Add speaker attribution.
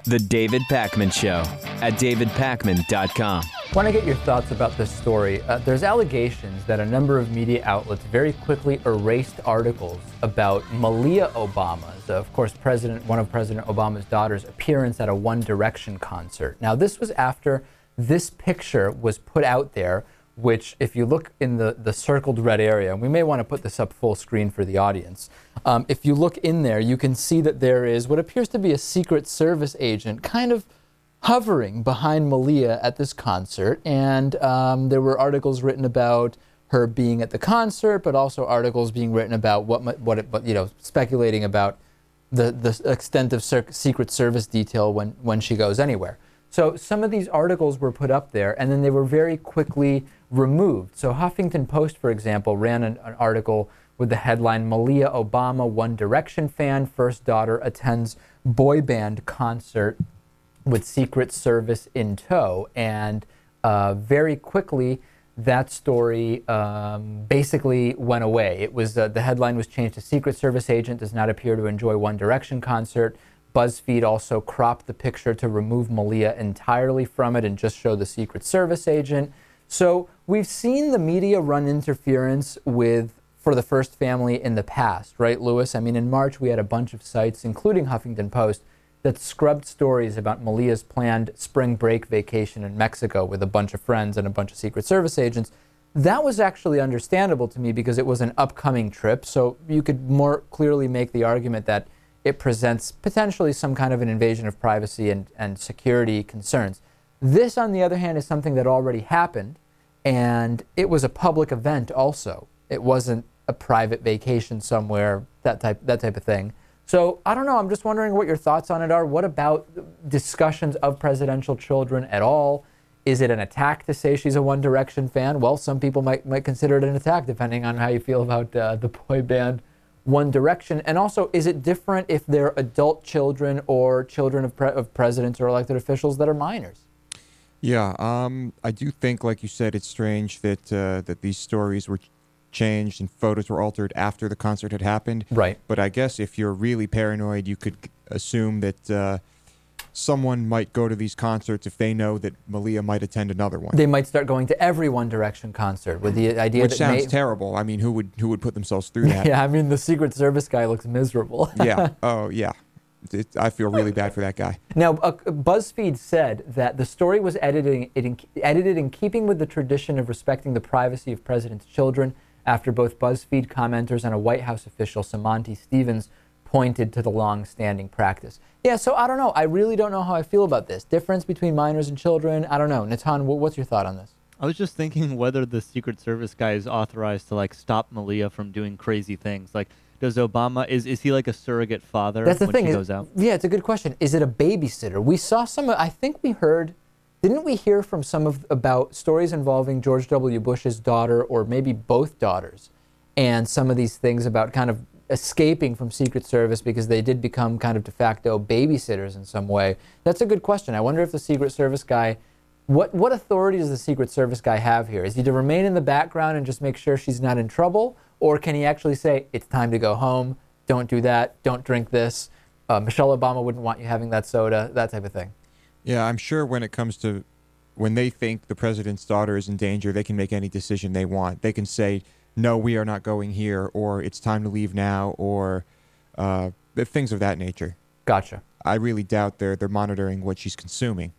Speaker 1: The David Pakman Show at davidpakman.com.
Speaker 2: I want to get your thoughts about this story. There's allegations that a number of media outlets very quickly erased articles about Malia Obama's, of course, one of President Obama's daughters' appearance at a One Direction concert. Now, this was after this picture was put out there, which, if you look in the circled red area, and we may want to put this up full screen for the audience, if you look in there, you can see that there is what appears to be a Secret Service agent kind of hovering behind Malia at this concert, and there were articles written about her being at the concert, but also articles being written about speculating about the extent of Secret Service detail when she goes anywhere. So some of these articles were put up there, and then they were very quickly removed. So Huffington Post, for example, ran an article with the headline, "Malia Obama, One Direction fan, first daughter attends boy band concert with Secret Service in tow." And very quickly, that story basically went away. It was the headline was changed to "Secret Service agent does not appear to enjoy One Direction concert." BuzzFeed also cropped the picture to remove Malia entirely from it and just show the Secret Service agent. So we've seen the media run interference for the First Family in the past, right, Lewis? I mean, in March, we had a bunch of sites, including Huffington Post, that scrubbed stories about Malia's planned spring break vacation in Mexico with a bunch of friends and a bunch of Secret Service agents. That was actually understandable to me because it was an upcoming trip, so you could more clearly make the argument that it presents potentially some kind of an invasion of privacy and security concerns. This, on the other hand, is something that already happened, and it was a public event also. It wasn't a private vacation somewhere, that type of thing. So I don't know. I'm just wondering what your thoughts on it are. What about discussions of presidential children at all? Is it an attack to say she's a One Direction fan? Well, some people might consider it an attack, depending on how you feel about the boy band One Direction. And also, is it different if they're adult children or children of presidents or elected officials that are minors?
Speaker 3: Yeah, I do think, like you said, it's strange that these stories were changed and photos were altered after the concert had happened.
Speaker 2: Right.
Speaker 3: But I guess if you're really paranoid, you could assume that someone might go to these concerts if they know that Malia might attend another one.
Speaker 2: They might start going to every One Direction concert with the idea
Speaker 3: Which
Speaker 2: that
Speaker 3: sounds terrible. I mean, who would put themselves through that?
Speaker 2: Yeah, I mean, the Secret Service guy looks miserable.
Speaker 3: Yeah. Oh, yeah. I feel really bad for that guy.
Speaker 2: Now, BuzzFeed said that the story was edited in keeping with the tradition of respecting the privacy of presidents' children after both BuzzFeed commenters and a White House official, Samanti Stevens, pointed to the long-standing practice. Yeah, so I don't know. I really don't know how I feel about this. Difference between minors and children, I don't know. Natan, what's your thought on this?
Speaker 4: I was just thinking whether the Secret Service guy is authorized to, stop Malia from doing crazy things. Does Obama, is he like a surrogate father
Speaker 2: That's the
Speaker 4: when
Speaker 2: thing.
Speaker 4: she goes out?
Speaker 2: Yeah, it's a good question. Is it a babysitter? We saw didn't we hear from about stories involving George W. Bush's daughter or maybe both daughters and some of these things about kind of escaping from Secret Service because they did become kind of de facto babysitters in some way? That's a good question. I wonder if the Secret Service guy, what authority does the Secret Service guy have here? Is he to remain in the background and just make sure she's not in trouble? Or can he actually say, it's time to go home, don't do that, don't drink this, Michelle Obama wouldn't want you having that soda, that type of thing?
Speaker 3: Yeah, I'm sure when they think the president's daughter is in danger, they can make any decision they want. They can say, no, we are not going here, or it's time to leave now, or things of that nature.
Speaker 2: Gotcha.
Speaker 3: I really doubt they're monitoring what she's consuming.